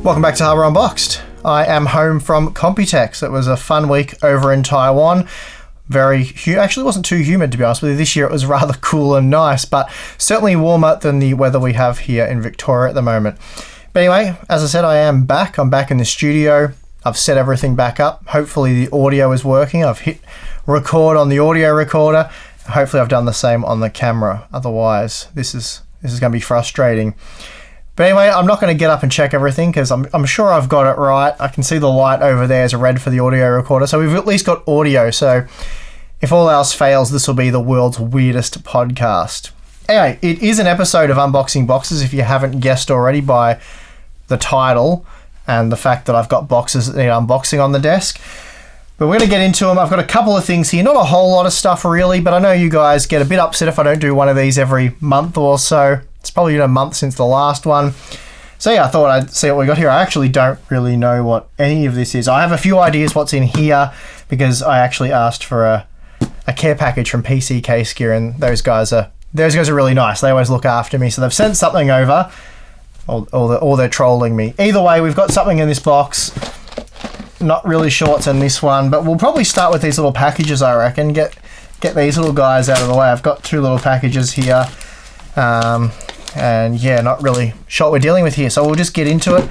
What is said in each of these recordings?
Welcome back to Harbour Unboxed. I am home from Computex. It was a fun week over in Taiwan. Actually, it wasn't too humid, to be honest with you. This year it was rather cool and nice, but certainly warmer than the weather we have here in Victoria at the moment. But anyway, as I said, I am back. I'm back in the studio. I've set everything back up. Hopefully the audio is working. I've hit record on the audio recorder. Hopefully I've done the same on the camera. Otherwise, this is going to be frustrating. But anyway, I'm not going to get up and check everything because I'm sure I've got it right. I can see the light over there is red for the audio recorder. So we've at least got audio. So if all else fails, this will be the world's weirdest podcast. Anyway, it is an episode of Unboxing Boxes, if you haven't guessed already by the title and the fact that I've got boxes that need unboxing on the desk. But we're going to get into them. I've got a couple of things here. Not a whole lot of stuff really, but I know you guys get a bit upset if I don't do one of these every month or so. It's probably been a month since the last one. So yeah, I thought I'd see what we got here. I actually don't really know what any of this is. I have a few ideas what's in here because I actually asked for a care package from PC Case Gear, and those guys are really nice. They always look after me. So they've sent something over, or they're trolling me. Either way, we've got something in this box. Not really sure what's in this one, but we'll probably start with these little packages, I reckon. Get these little guys out of the way. I've got two little packages here. And yeah, not really sure what we're dealing with here, so we'll just get into it.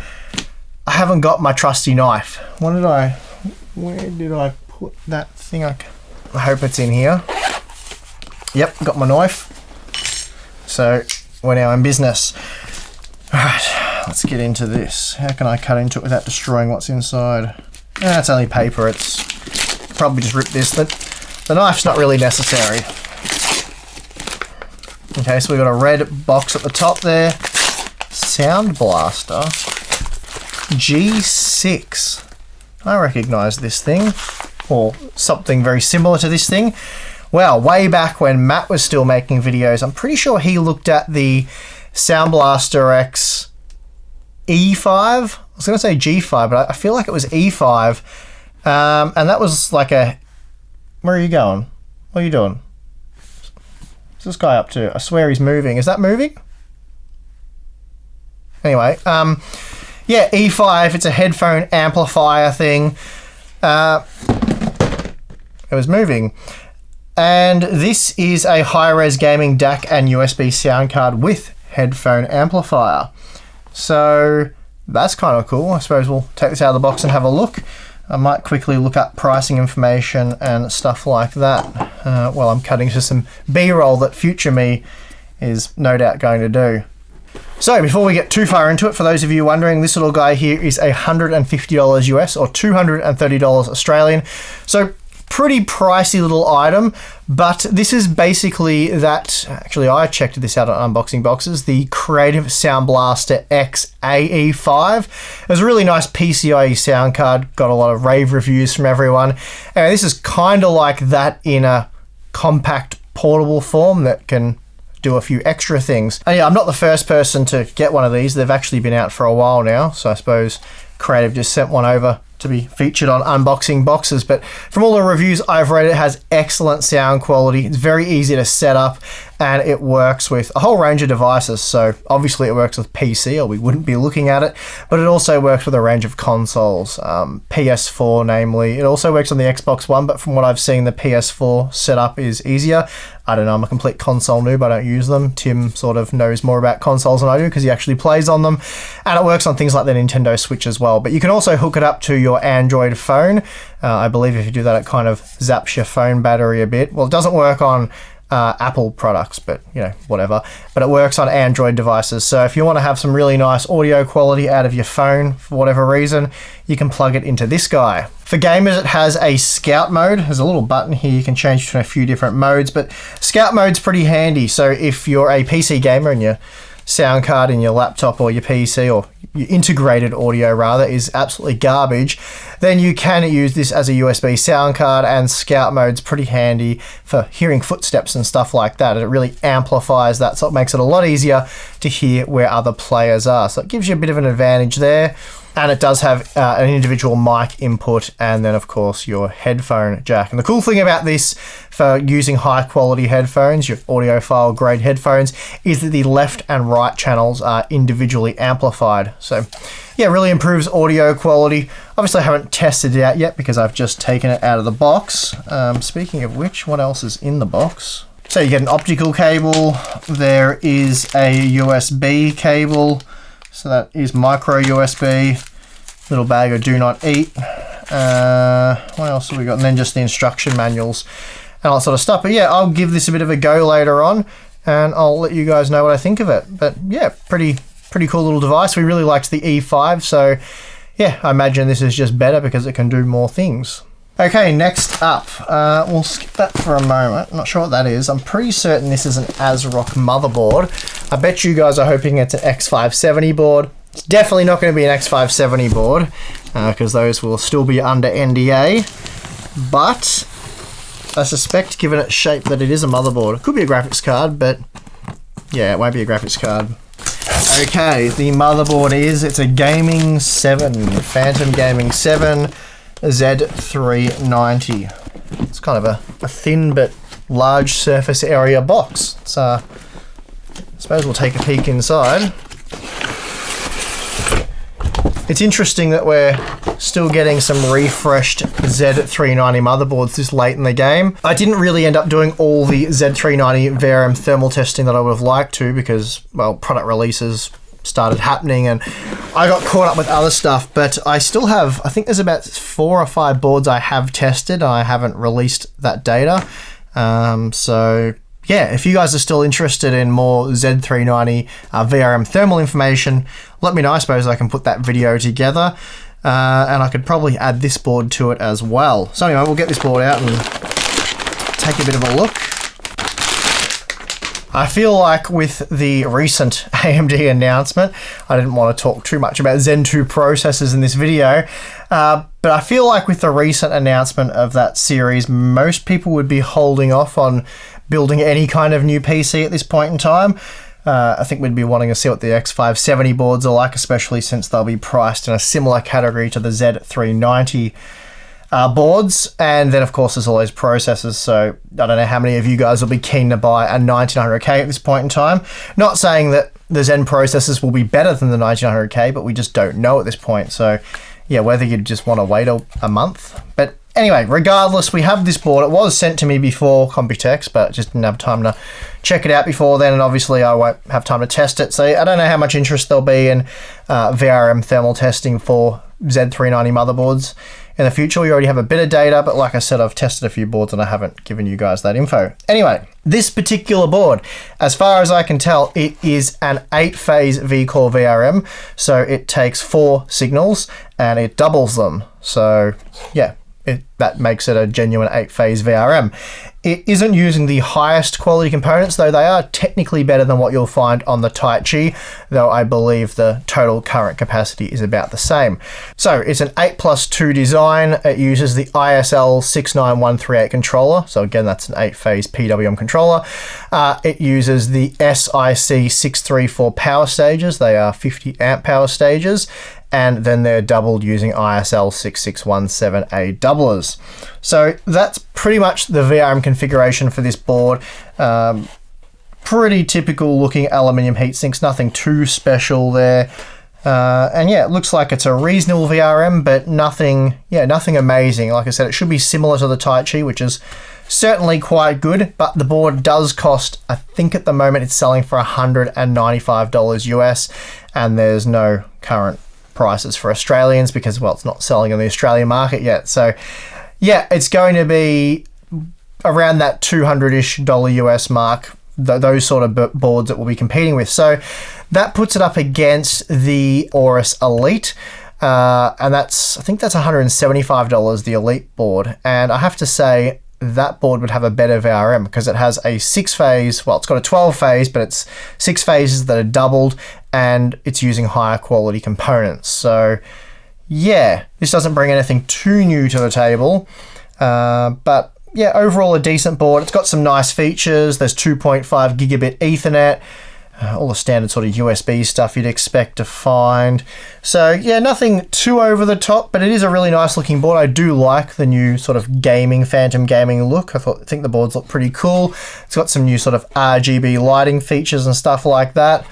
I haven't got my trusty knife. Where did I put that thing? I hope it's in here. Yep, got my knife. So we're now in business. Alright, let's get into this. How can I cut into it without destroying what's inside? It's only paper. It's probably just rip this. The knife's not really necessary. Okay, so we've got a red box at the top there. Sound Blaster G6. I recognise this thing, or something very similar to this thing. Well, way back when Matt was still making videos, I'm pretty sure he looked at the Sound Blaster X E5. I was going to say G5, but I feel like it was E5. And that was like a... Where are you going? What are you doing? What's this guy up to? I swear he's moving. Is that moving? Anyway, yeah, E5. It's a headphone amplifier thing. It was moving. And this is a high-res gaming DAC and USB sound card with headphone amplifier. So that's kind of cool. I suppose we'll take this out of the box and have a look. I might quickly look up pricing information and stuff like that while I'm cutting to some B-roll that future me is no doubt going to do. So before we get too far into it, for those of you wondering, this little guy here is $150 US or $230 Australian. So pretty pricey little item, but this is basically that. Actually, I checked this out on Unboxing Boxes, the Creative Sound Blaster X AE5. It was a really nice PCIe sound card, got a lot of rave reviews from everyone. And this is kind of like that in a compact portable form that can do a few extra things. And yeah, I'm not the first person to get one of these. They've actually been out for a while now, so I suppose Creative just sent one over to be featured on Unboxing Boxes. But from all the reviews I've read, it has excellent sound quality. It's very easy to set up, and it works with a whole range of devices. So obviously it works with PC, or we wouldn't be looking at it, but it also works with a range of consoles, PS4 namely. It also works on the Xbox One, but from what I've seen, the PS4 setup is easier. I don't know, I'm a complete console noob, I don't use them. Tim sort of knows more about consoles than I do because he actually plays on them. And it works on things like the Nintendo Switch as well. But you can also hook it up to your Android phone. I believe if you do that, it kind of zaps your phone battery a bit. Well, it doesn't work on Apple products, but you know, whatever. But it works on Android devices. So if you want to have some really nice audio quality out of your phone for whatever reason, you can plug it into this guy. For gamers, it has a Scout mode. There's a little button here you can change between a few different modes, but Scout mode's pretty handy. So if you're a PC gamer and your sound card in your laptop or your PC, or your integrated audio rather, is absolutely garbage, then you can use this as a USB sound card, and Scout mode's pretty handy for hearing footsteps and stuff like that. It really amplifies that, so it makes it a lot easier to hear where other players are. So it gives you a bit of an advantage there. and it does have an individual mic input, and then of course your headphone jack. And the cool thing about this for using high quality headphones, your audiophile grade headphones, is that the left and right channels are individually amplified. So yeah, really improves audio quality. Obviously I haven't tested it out yet because I've just taken it out of the box. Speaking of which, what else is in the box? So you get an optical cable, there is a USB cable, so that is micro USB, little bag of do not eat. What else have we got? And then just the instruction manuals and all that sort of stuff. But yeah, I'll give this a bit of a go later on and I'll let you guys know what I think of it. But yeah, pretty cool little device. We really liked the E5, so yeah, I imagine this is just better because it can do more things. Okay, next up, we'll skip that for a moment. I'm not sure what that is. I'm pretty certain this is an ASRock motherboard. I bet you guys are hoping it's an X570 board. It's definitely not going to be an X570 board because those will still be under NDA. But I suspect, given its shape, that it is a motherboard. It could be a graphics card, but yeah, it won't be a graphics card. Okay, the motherboard it's a Gaming 7, Phantom Gaming 7. Z390. It's kind of a thin but large surface area box. So I suppose we'll take a peek inside. It's interesting that we're still getting some refreshed Z390 motherboards this late in the game. I didn't really end up doing all the Z390 VRM thermal testing that I would have liked to because, well, product releases started happening and I got caught up with other stuff, but I still have, I think there's about 4 or 5 boards I have tested. I haven't released that data. So yeah, if you guys are still interested in more Z390 VRM thermal information, let me know. I suppose I can put that video together and I could probably add this board to it as well. So anyway, we'll get this board out and take a bit of a look. I feel like with the recent AMD announcement, I didn't want to talk too much about Zen 2 processors in this video, but I feel like with the recent announcement of that series, most people would be holding off on building any kind of new PC at this point in time. I think we'd be wanting to see what the X570 boards are like, especially since they'll be priced in a similar category to the Z390 boards, and then of course there's all those processors, so I don't know how many of you guys will be keen to buy a 1900K at this point in time. Not saying that the Zen processors will be better than the 1900K, but we just don't know at this point, so yeah, whether you'd just want to wait a month. But anyway, regardless, we have this board. It was sent to me before Computex, but just didn't have time to check it out before then, and obviously I won't have time to test it, so I don't know how much interest there'll be in VRM thermal testing for Z390 motherboards in the future. We already have a bit of data, but like I said, I've tested a few boards and I haven't given you guys that info. Anyway, this particular board, as far as I can tell, it is an 8-phase V-Core VRM, so it takes 4 signals and it doubles them. So yeah, that makes it a genuine 8-phase VRM. It isn't using the highest quality components, though they are technically better than what you'll find on the Taichi, though I believe the total current capacity is about the same. So it's an 8+2 design. It uses the ISL 69138 controller. So again, that's an 8-phase PWM controller. It uses the SIC 634 power stages. They are 50 amp power stages, and then they're doubled using ISL 6617A doublers. So that's pretty much the VRM configuration for this board. Pretty typical looking aluminium heatsinks, nothing too special there. And yeah, it looks like it's a reasonable VRM, but nothing amazing. Like I said, it should be similar to the Taichi, which is certainly quite good, but the board does cost, I think at the moment it's selling for $195 US, and there's no current prices for Australians because, well, it's not selling in the Australian market yet. So yeah, it's going to be around that $200-ish US mark, those sort of boards that we'll be competing with. So that puts it up against the Aorus Elite, and I think that's $175, the Elite board. And I have to say, that board would have a better VRM because it has a 6-phase, well, it's got a 12-phase, but it's 6 phases that are doubled, and it's using higher quality components. So yeah, this doesn't bring anything too new to the table, but yeah, overall a decent board. It's got some nice features. There's 2.5 gigabit Ethernet. all the standard sort of USB stuff you'd expect to find. So yeah, nothing too over the top, but it is a really nice looking board. I do like the new sort of gaming, phantom gaming look. I think the boards look pretty cool. It's got some new sort of RGB lighting features and stuff like that.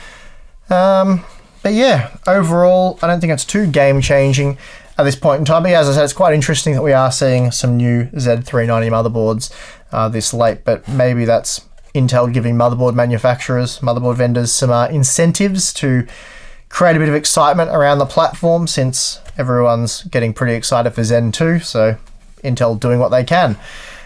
But yeah, overall, I don't think it's too game changing at this point in time. But yeah, as I said, it's quite interesting that we are seeing some new Z390 motherboards this late, but maybe that's Intel giving motherboard manufacturers, motherboard vendors some incentives to create a bit of excitement around the platform, since everyone's getting pretty excited for Zen 2, so Intel doing what they can.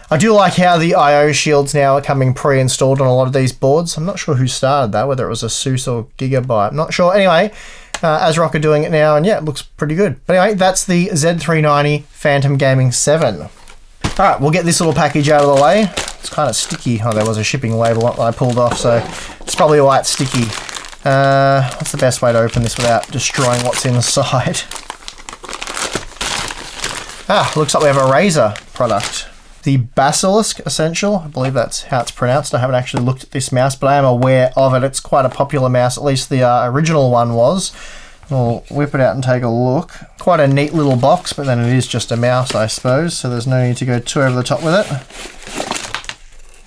I do like how the I/O shields now are coming pre-installed on a lot of these boards. I'm not sure who started that, whether it was ASUS or Gigabyte. I'm not sure. Anyway, ASRock are doing it now, and yeah, it looks pretty good. But anyway, that's the Z390 Phantom Gaming 7. Alright, we'll get this little package out of the way. It's kind of sticky. Oh, there was a shipping label that I pulled off, so it's probably why it's sticky. What's the best way to open this without destroying what's inside? Looks like we have a Razer product. The Basilisk Essential, I believe that's how it's pronounced. I haven't actually looked at this mouse, but I am aware of it. It's quite a popular mouse, at least the original one was. We'll whip it out and take a look. Quite a neat little box, but then it is just a mouse, I suppose, so there's no need to go too over the top with it.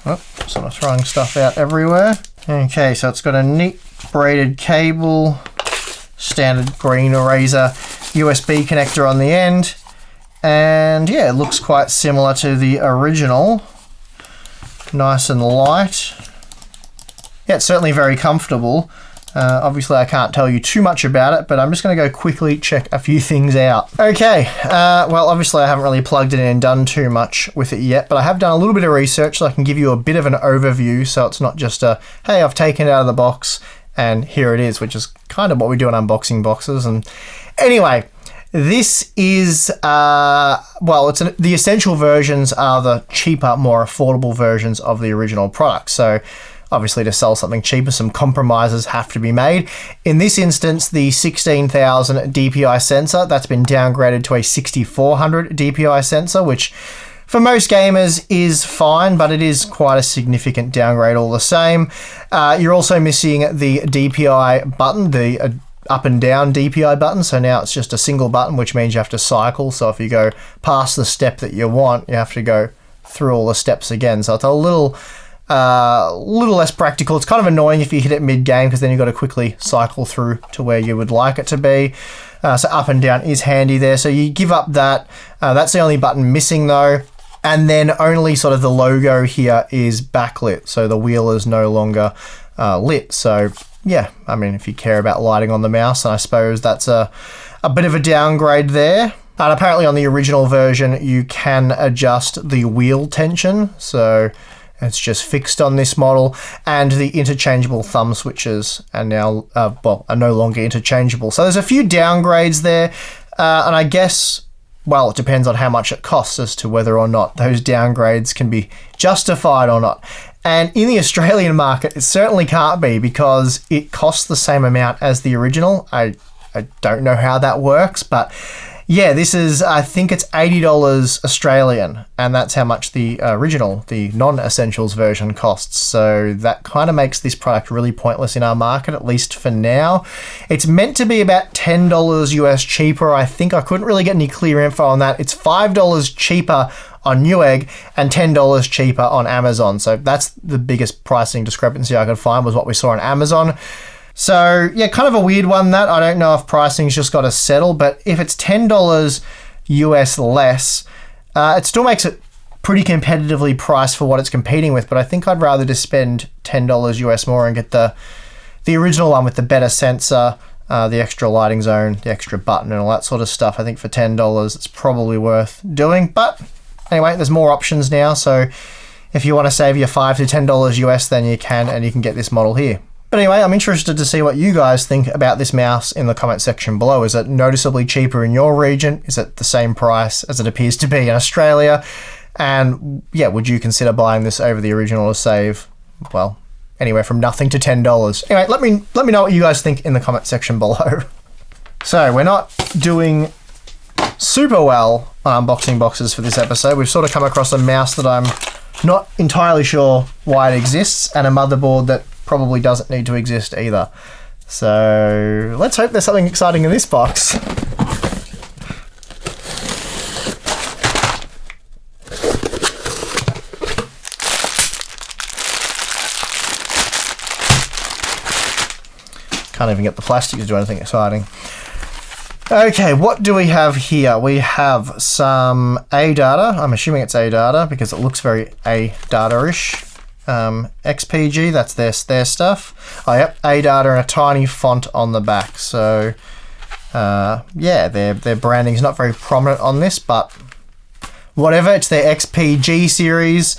Oh, sort of throwing stuff out everywhere. Okay, so it's got a neat braided cable, standard green Razer USB connector on the end, and yeah, it looks quite similar to the original. Nice and light. Yeah, it's certainly very comfortable. Obviously I can't tell you too much about it, but I'm just going to go quickly check a few things out. Okay, well obviously I haven't really plugged it in and done too much with it yet, but I have done a little bit of research so I can give you a bit of an overview, so it's not just a, hey, I've taken it out of the box and here it is, which is kind of what we do in unboxing boxes. And anyway, this is, the essential versions are the cheaper, more affordable versions of the original product. So obviously, to sell something cheaper, some compromises have to be made. In this instance, the 16,000 DPI sensor, that's been downgraded to a 6400 DPI sensor, which for most gamers is fine, but it is quite a significant downgrade all the same. You're also missing the DPI button, the up and down DPI button. So now it's just a single button, which means you have to cycle. So if you go past the step that you want, you have to go through all the steps again. So it's a little less practical. It's kind of annoying if you hit it mid-game, because then you've got to quickly cycle through to where you would like it to be. So up and down is handy there. So you give up that. That's the only button missing though. And then only sort of the logo here is backlit. So the wheel is no longer lit. So yeah, I mean, if you care about lighting on the mouse, I suppose that's a bit of a downgrade there. And apparently on the original version, you can adjust the wheel tension. So it's just fixed on this model, and the interchangeable thumb switches are now, are no longer interchangeable. So there's a few downgrades there, and I guess, well, it depends on how much it costs as to whether or not those downgrades can be justified or not. And in the Australian market, it certainly can't be, because it costs the same amount as the original. I don't know how that works, but yeah, this is, I think it's $80 Australian, and that's how much the original, the non-essentials version costs. So that kind of makes this product really pointless in our market, at least for now. It's meant to be about $10 US cheaper, I think. I couldn't really get any clear info on that. It's $5 cheaper on Newegg and $10 cheaper on Amazon. So that's the biggest pricing discrepancy I could find, was what we saw on Amazon. So yeah, kind of a weird one that. I don't know if pricing's just got to settle, but if it's $10 US less, it still makes it pretty competitively priced for what it's competing with, but I think I'd rather just spend $10 US more and get the original one with the better sensor, the extra lighting zone, the extra button and all that sort of stuff. I think for $10 it's probably worth doing, but anyway, there's more options now, so if you want to save your $5 to $10 US, then you can, and you can get this model here. But anyway, I'm interested to see what you guys think about this mouse in the comment section below. Is it noticeably cheaper in your region? Is it the same price as it appears to be in Australia? And yeah, would you consider buying this over the original to save, well, anywhere from nothing to $10? Anyway, let me know what you guys think in the comment section below. So we're not doing super well on unboxing boxes for this episode. We've sort of come across a mouse that I'm not entirely sure why it exists, and a motherboard that probably doesn't need to exist either. So let's hope there's something exciting in this box. Can't even get the plastic to do anything exciting. Okay, what do we have here? We have some A-data. I'm assuming it's A-data because it looks very A-data-ish. XPG, that's their stuff. Oh, yep, A-data and a tiny font on the back. So, yeah, their branding is not very prominent on this, but whatever. It's their XPG series,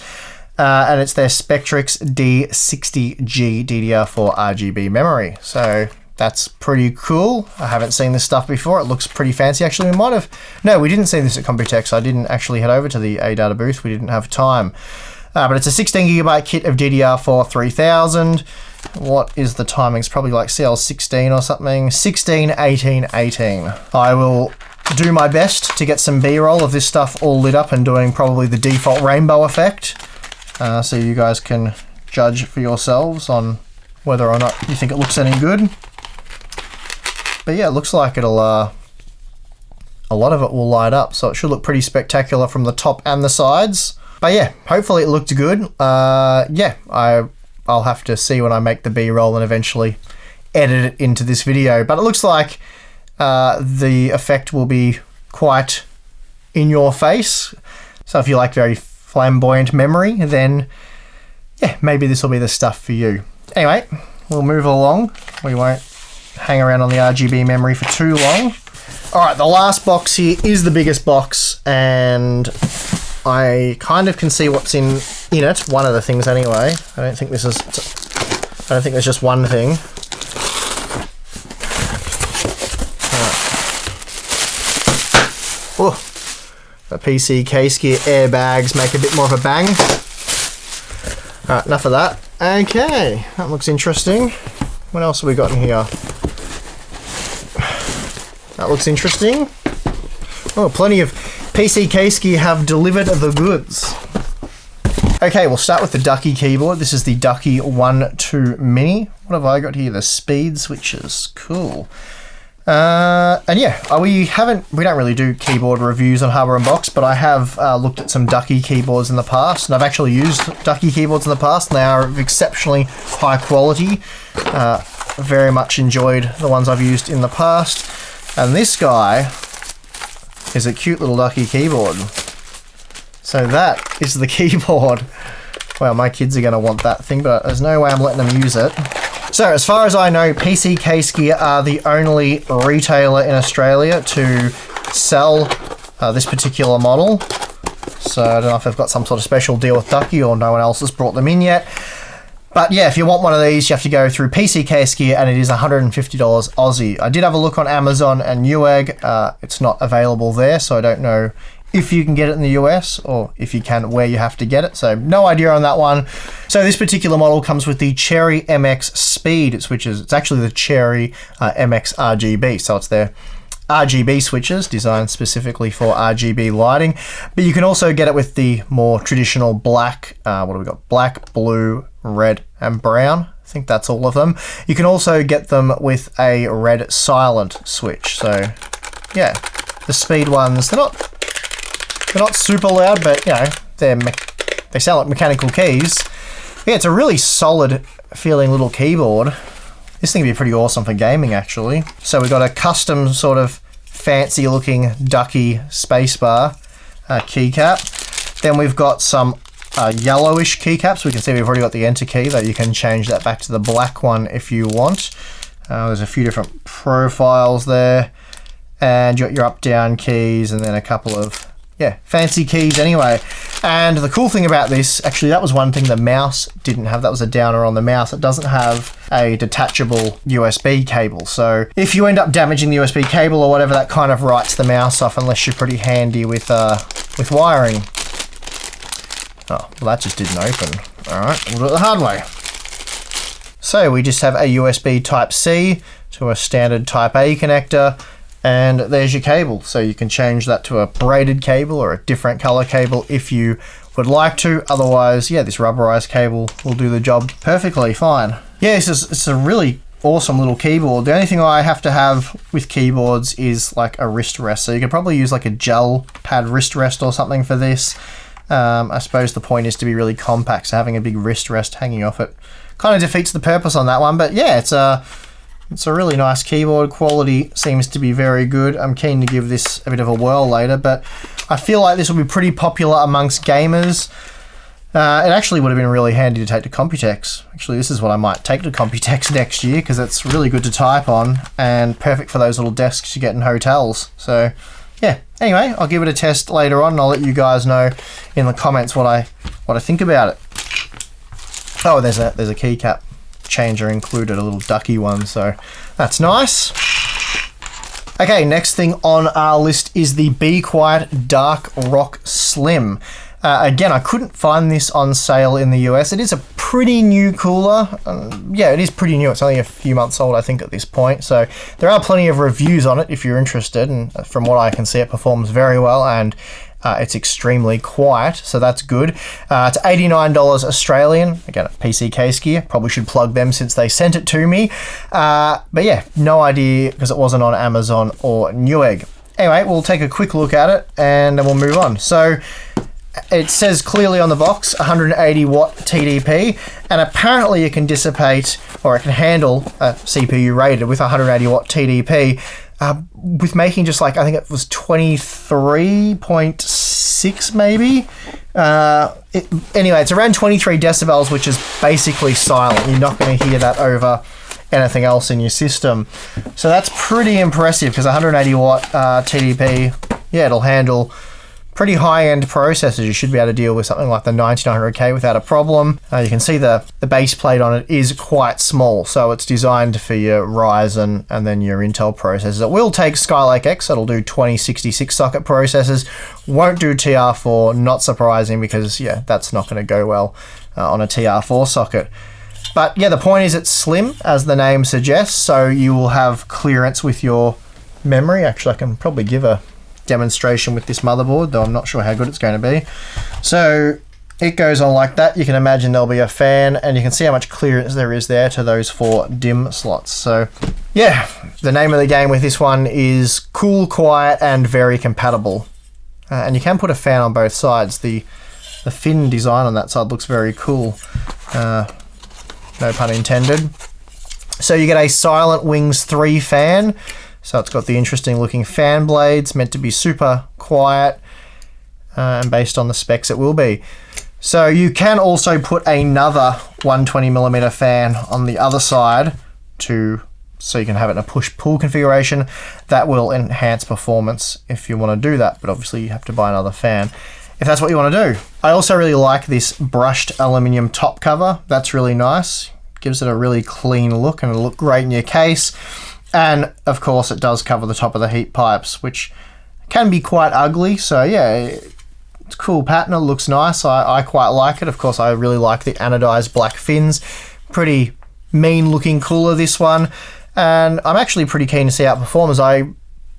and it's their Spectryx D60G DDR4 RGB memory. So that's pretty cool. I haven't seen this stuff before. It looks pretty fancy. Actually, we might have... No, we didn't see this at Computex. I didn't actually head over to the A-data booth. We didn't have time. But it's a 16GB kit of DDR4 3000. What is the timing? It's probably like CL16 or something. 16, 18, 18. I will do my best to get some B-roll of this stuff all lit up and doing probably the default rainbow effect. So you guys can judge for yourselves on whether or not you think it looks any good. But yeah, it looks like it'll, a lot of it will light up, so it should look pretty spectacular from the top and the sides. But yeah, hopefully it looked good. Yeah, I'll have to see when I make the B-roll and eventually edit it into this video. But it looks like the effect will be quite in your face. So if you like very flamboyant memory, then yeah, maybe this will be the stuff for you. Anyway, we'll move along. We won't hang around on the RGB memory for too long. All right, the last box here is the biggest box, and I kind of can see what's in it. One of the things anyway. I don't think there's just one thing. Oh, the PC case gear airbags make a bit more of a bang. All right, enough of that. Okay, that looks interesting. What else have we got in here? That looks interesting. Oh, plenty of PC case gear have delivered the goods. Okay, we'll start with the Ducky Keyboard. This is the Ducky 1-2 Mini. What have I got here? The speed switches. Cool. And yeah, we don't really do keyboard reviews on Hardware Unboxed, but I have looked at some Ducky keyboards in the past, and I've actually used Ducky keyboards in the past, and they are of exceptionally high quality. Very much enjoyed the ones I've used in the past. And this guy is a cute little Ducky keyboard. So that is the keyboard. Well, my kids are going to want that thing, but there's no way I'm letting them use it. So as far as I know, PC Case Gear are the only retailer in Australia to sell this particular model. So I don't know if they've got some sort of special deal with Ducky or no one else has brought them in yet. But yeah, if you want one of these, you have to go through PC Case Gear, and it is $150 Aussie. I did have a look on Amazon and Newegg. It's not available there, so I don't know if you can get it in the US, or if you can, where you have to get it. So no idea on that one. So this particular model comes with the Cherry MX Speed switches. It's actually the Cherry MX RGB, so it's their RGB switches designed specifically for RGB lighting. But you can also get it with the more traditional black, what do we got? Black, blue, red, and brown. I think that's all of them. You can also get them with a red silent switch. So yeah, the speed ones, they're not super loud, but you know, they sound like mechanical keys. Yeah, it's a really solid feeling little keyboard. This thing would be pretty awesome for gaming, actually. So we've got a custom sort of fancy looking Ducky spacebar keycap. Then we've got some yellowish keycaps. We can see we've already got the enter key, though you can change that back to the black one if you want. There's a few different profiles there. And you got your up down keys, and then a couple of fancy keys anyway. And the cool thing about this, actually that was one thing the mouse didn't have. That was a downer on the mouse. It doesn't have a detachable USB cable. So if you end up damaging the USB cable or whatever, that kind of writes the mouse off unless you're pretty handy with wiring. Oh, well that just didn't open. All right, we'll do it the hard way. So we just have a USB Type-C to a standard Type-A connector. And there's your cable. So you can change that to a braided cable or a different color cable if you would like to. Otherwise, yeah, this rubberized cable will do the job perfectly fine. Yeah, it's a really awesome little keyboard. The only thing I have to have with keyboards is like a wrist rest. So you could probably use like a gel pad wrist rest or something for this. I suppose the point is to be really compact, so having a big wrist rest hanging off it kind of defeats the purpose on that one. But yeah, it's a really nice keyboard. Quality seems to be very good. I'm keen to give this a bit of a whirl later, but I feel like this will be pretty popular amongst gamers. It actually would have been really handy to take to Computex. Actually, this is what I might take to Computex next year, because it's really good to type on and perfect for those little desks you get in hotels. So yeah, anyway, I'll give it a test later on and I'll let you guys know in the comments what I think about it. Oh, there's a keycap changer included, a little Ducky one, so that's nice. Okay, next thing on our list is the Bequiet Dark Rock Slim. Again, I couldn't find this on sale in the US. It is a pretty new cooler. Yeah, it is pretty new. It's only a few months old, I think, at this point. So there are plenty of reviews on it if you're interested. And from what I can see, it performs very well and it's extremely quiet. So that's good. It's $89 Australian. Again, PC Case Gear. Probably should plug them since they sent it to me. But yeah, no idea because it wasn't on Amazon or Newegg. Anyway, we'll take a quick look at it and then we'll move on. So it says clearly on the box 180 watt TDP, and apparently it can dissipate, or it can handle a CPU rated with 180 watt TDP with making just like, I think it was 23.6 maybe. Anyway, it's around 23 decibels, which is basically silent. You're not going to hear that over anything else in your system. So that's pretty impressive, because 180 watt TDP, yeah, it'll handle pretty high-end processors. You should be able to deal with something like the 9900K without a problem. You can see the base plate on it is quite small, so it's designed for your Ryzen and then your Intel processors. It will take Skylake X, it'll do 2066 socket processors, won't do TR4, not surprising because, yeah, that's not going to go well on a TR4 socket. But yeah, the point is it's slim, as the name suggests, so you will have clearance with your memory. Actually, I can probably give a demonstration with this motherboard, though I'm not sure how good it's going to be. So it goes on like that. You can imagine there'll be a fan, and you can see how much clearance there is there to those 4 DIMM slots. So yeah, the name of the game with this one is cool, quiet, and very compatible. And you can put a fan on both sides. The fin design on that side looks very cool. No pun intended. So you get a Silent Wings 3 fan. So it's got the interesting looking fan blades, meant to be super quiet, and based on the specs it will be. So you can also put another 120mm fan on the other side so you can have it in a push-pull configuration. That will enhance performance if you want to do that, but obviously you have to buy another fan if that's what you want to do. I also really like this brushed aluminium top cover. That's really nice. Gives it a really clean look and it'll look great in your case. And of course it does cover the top of the heat pipes, which can be quite ugly. So yeah, it's a cool pattern, it looks nice. I quite like it. Of course, I really like the anodized black fins. Pretty mean looking cooler, this one. And I'm actually pretty keen to see how it performs.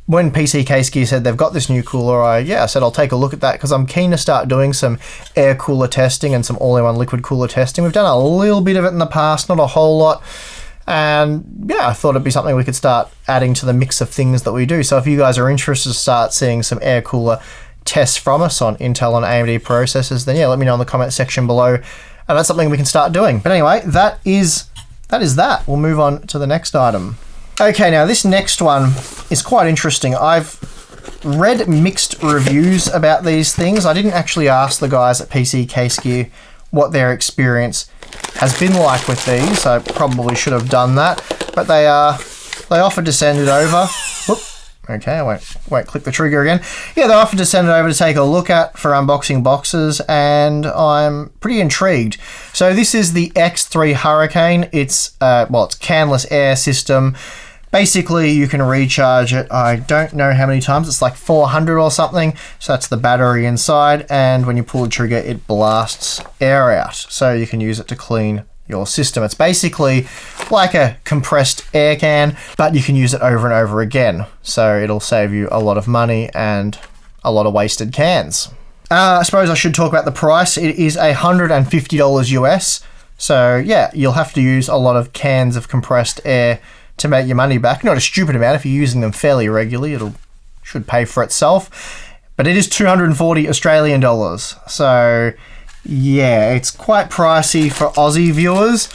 When PC Case Gear said they've got this new cooler, I said I'll take a look at that, because I'm keen to start doing some air cooler testing and some all-in-one liquid cooler testing. We've done a little bit of it in the past, not a whole lot. And yeah, I thought it'd be something we could start adding to the mix of things that we do. So if you guys are interested to start seeing some air cooler tests from us on Intel and AMD processors, then yeah, let me know in the comment section below, and that's something we can start doing. But anyway, that is that. We'll move on to the next item. Okay, now this next one is quite interesting. I've read mixed reviews about these things. I didn't actually ask the guys at PC Case Gear what their experience has been like with these. I probably should have done that, but they offered to send it over. Whoop. Okay, I won't click the trigger again. Yeah, they offered to send it over to take a look at for unboxing boxes, and I'm pretty intrigued. So this is the X3 Hurricane. It's it's canless air system. Basically, you can recharge it, I don't know how many times, it's like 400 or something. So that's the battery inside, and when you pull the trigger, it blasts air out. So you can use it to clean your system. It's basically like a compressed air can, but you can use it over and over again. So it'll save you a lot of money and a lot of wasted cans. I suppose I should talk about the price. It is $150 US. So yeah, you'll have to use a lot of cans of compressed air to make your money back. Not a stupid amount. If you're using them fairly regularly, should pay for itself. But it is 240 Australian dollars. So yeah, it's quite pricey for Aussie viewers.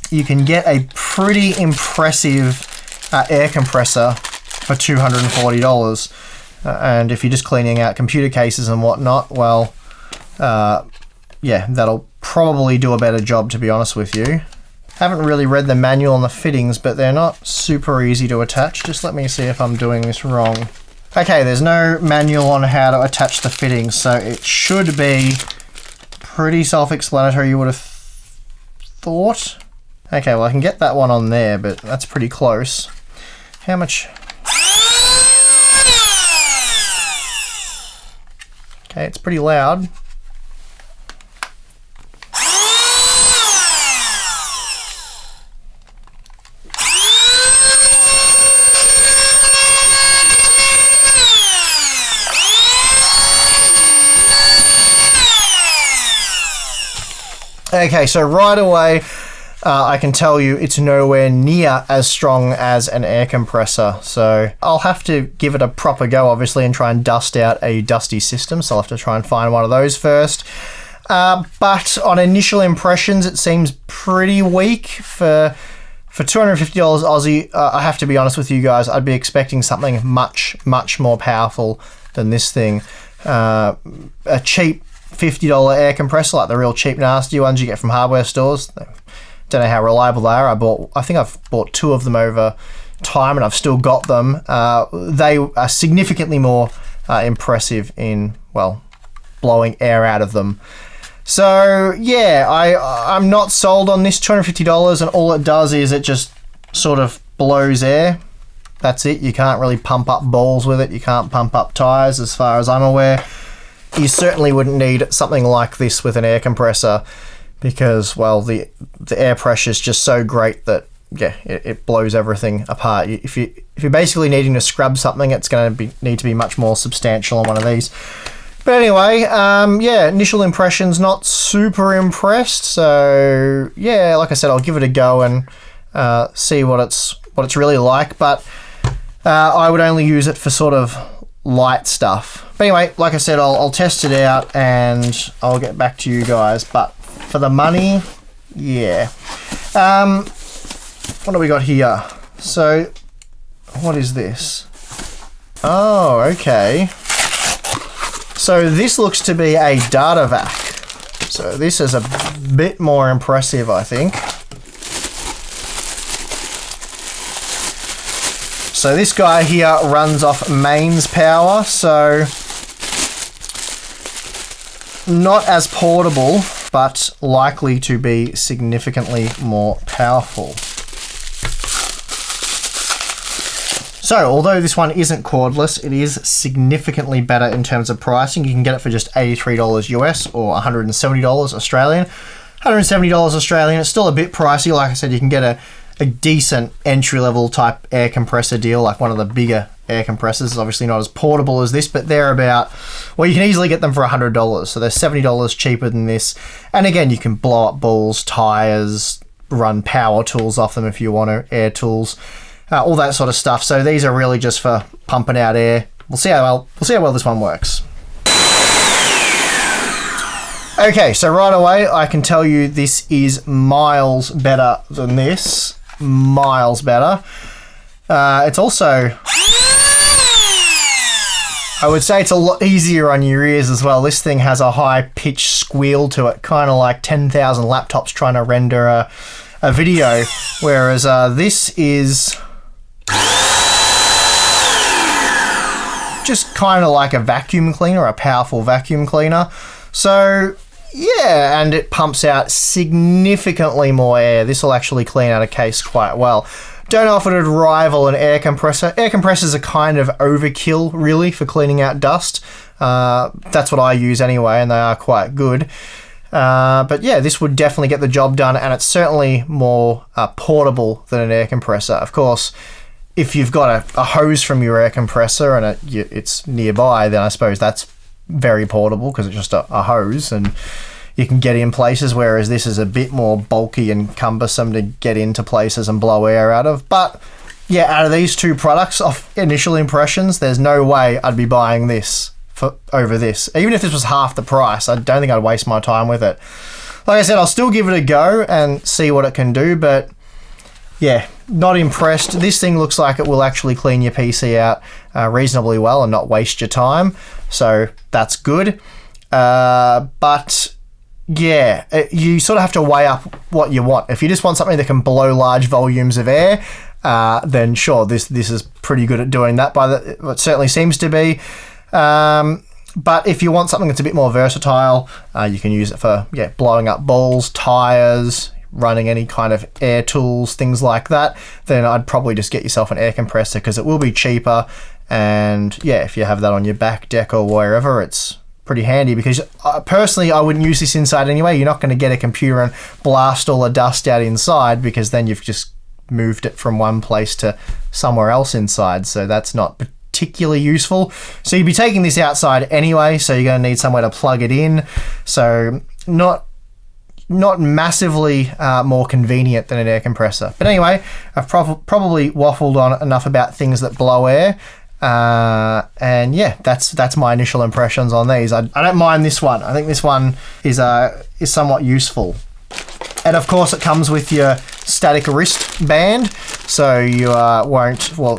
You can get a pretty impressive air compressor for $240. And if you're just cleaning out computer cases and whatnot, well, yeah, that'll probably do a better job, to be honest with you. Haven't really read the manual on the fittings, but they're not super easy to attach. Just let me see if I'm doing this wrong. Okay, there's no manual on how to attach the fittings, so it should be pretty self-explanatory, you would have thought. Okay, well, I can get that one on there, but that's pretty close. How much? Okay, it's pretty loud. Okay, so right away, I can tell you it's nowhere near as strong as an air compressor. So I'll have to give it a proper go, obviously, and try and dust out a dusty system. So I'll have to try and find one of those first. But on initial impressions, it seems pretty weak for $250 Aussie. I have to be honest with you guys, I'd be expecting something much, much more powerful than this thing. A cheap $50 air compressor, like the real cheap nasty ones you get from hardware stores. Don't know how reliable they are. I think I've bought 2 of them over time and I've still got them. They are significantly more impressive in, well, blowing air out of them. So yeah, I'm not sold on this $250, and all it does is it just sort of blows air. That's it. You can't really pump up balls with it. You can't pump up tires as far as I'm aware. You certainly wouldn't need something like this with an air compressor because, well, the air pressure is just so great that, yeah, it blows everything apart. If you're basically needing to scrub something, it's going to need to be much more substantial on one of these. But anyway, yeah, initial impressions, not super impressed. So yeah, like I said, I'll give it a go and see what it's really like. But I would only use it for sort of light stuff. But anyway, like I said, I'll test it out and I'll get back to you guys. But for the money, yeah. What do we got here? So, what is this? Oh, okay. So this looks to be a Datavac. So this is a bit more impressive, I think. So this guy here runs off mains power, so not as portable, but likely to be significantly more powerful. So, although this one isn't cordless, it is significantly better in terms of pricing. You can get it for just $83 US or $170 Australian. $170 Australian, it's still a bit pricey. Like I said, you can get a decent entry-level type air compressor deal, like one of the bigger air compressors. It's obviously not as portable as this, but they're about, well, you can easily get them for $100. So they're $70 cheaper than this. And again, you can blow up balls, tires, run power tools off them if you want to, air tools. All that sort of stuff. So these are really just for pumping out air. We'll see how well this one works. Okay, so right away I can tell you this is miles better than this. Miles better. It's also, I would say it's a lot easier on your ears as well. This thing has a high-pitched squeal to it, kind of like 10,000 laptops trying to render a video, whereas this is just kind of like a vacuum cleaner, a powerful vacuum cleaner. So yeah, and it pumps out significantly more air. This will actually clean out a case quite well. Don't know if it would rival an air compressor. Air compressors are kind of overkill, really, for cleaning out dust. That's what I use anyway, and they are quite good. But yeah, this would definitely get the job done, and it's certainly more portable than an air compressor. Of course, if you've got a hose from your air compressor and it's nearby, then I suppose that's very portable because it's just a hose and you can get in places, whereas this is a bit more bulky and cumbersome to get into places and blow air out of. But yeah, out of these two products, off initial impressions, there's no way I'd be buying this over this. Even if this was half the price, I don't think I'd waste my time with it. Like I said, I'll still give it a go and see what it can do, but yeah, not impressed. This thing looks like it will actually clean your PC out reasonably well and not waste your time, so that's good. But yeah, you sort of have to weigh up what you want. If you just want something that can blow large volumes of air, then sure, this is pretty good at doing that. It certainly seems to be. But if you want something that's a bit more versatile, you can use it for blowing up balls, tires, running any kind of air tools, things like that. Then I'd probably just get yourself an air compressor because it will be cheaper. And yeah, if you have that on your back deck or wherever, it's pretty handy because personally I wouldn't use this inside anyway. You're not going to get a computer and blast all the dust out inside because then you've just moved it from one place to somewhere else inside, so that's not particularly useful. So you'd be taking this outside anyway, so you're going to need somewhere to plug it in, so not massively more convenient than an air compressor. But anyway, I've probably waffled on enough about things that blow air. And yeah, that's my initial impressions on these. I don't mind this one. I think this one is somewhat useful. And of course it comes with your static wristband, so you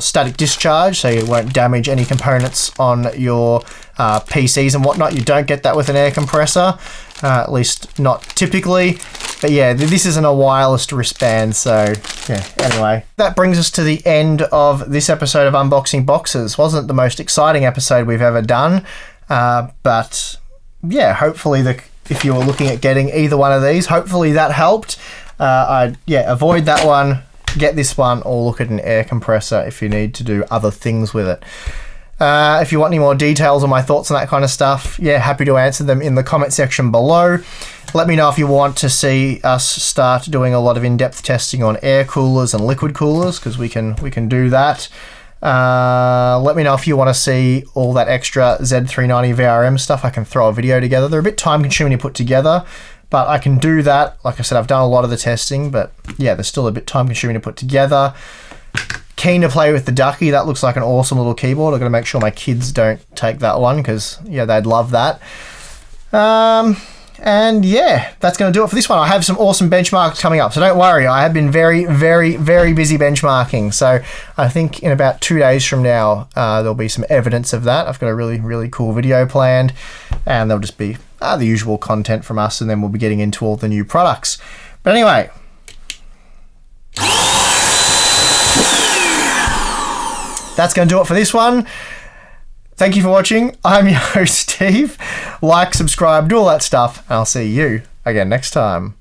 static discharge, so you won't damage any components on your PCs and whatnot. You don't get that with an air compressor, at least not typically. But yeah, this isn't a wireless wristband, so yeah, anyway. That brings us to the end of this episode of Unboxing Boxes. Wasn't the most exciting episode we've ever done, but yeah, hopefully if you were looking at getting either one of these, hopefully that helped. Avoid that one, get this one, or look at an air compressor if you need to do other things with it. If you want any more details on my thoughts on that kind of stuff, yeah, happy to answer them in the comment section below. Let me know if you want to see us start doing a lot of in-depth testing on air coolers and liquid coolers, because we can do that. Let me know if you want to see all that extra Z390 VRM stuff. I can throw a video together. They're a bit time consuming to put together, but I can do that. Like I said, I've done a lot of the testing, but yeah, they're still a bit time consuming to put together. Keen to play with the Ducky. That looks like an awesome little keyboard. I've got to make sure my kids don't take that one because yeah, they'd love that. And yeah, that's going to do it for this one. I have some awesome benchmarks coming up, so don't worry. I have been very, very, very busy benchmarking. So I think in about 2 days from now, there'll be some evidence of that. I've got a really, really cool video planned, and there'll just be the usual content from us, and then we'll be getting into all the new products. But anyway, that's going to do it for this one. Thank you for watching. I'm your host, Steve. Like, subscribe, do all that stuff, and I'll see you again next time.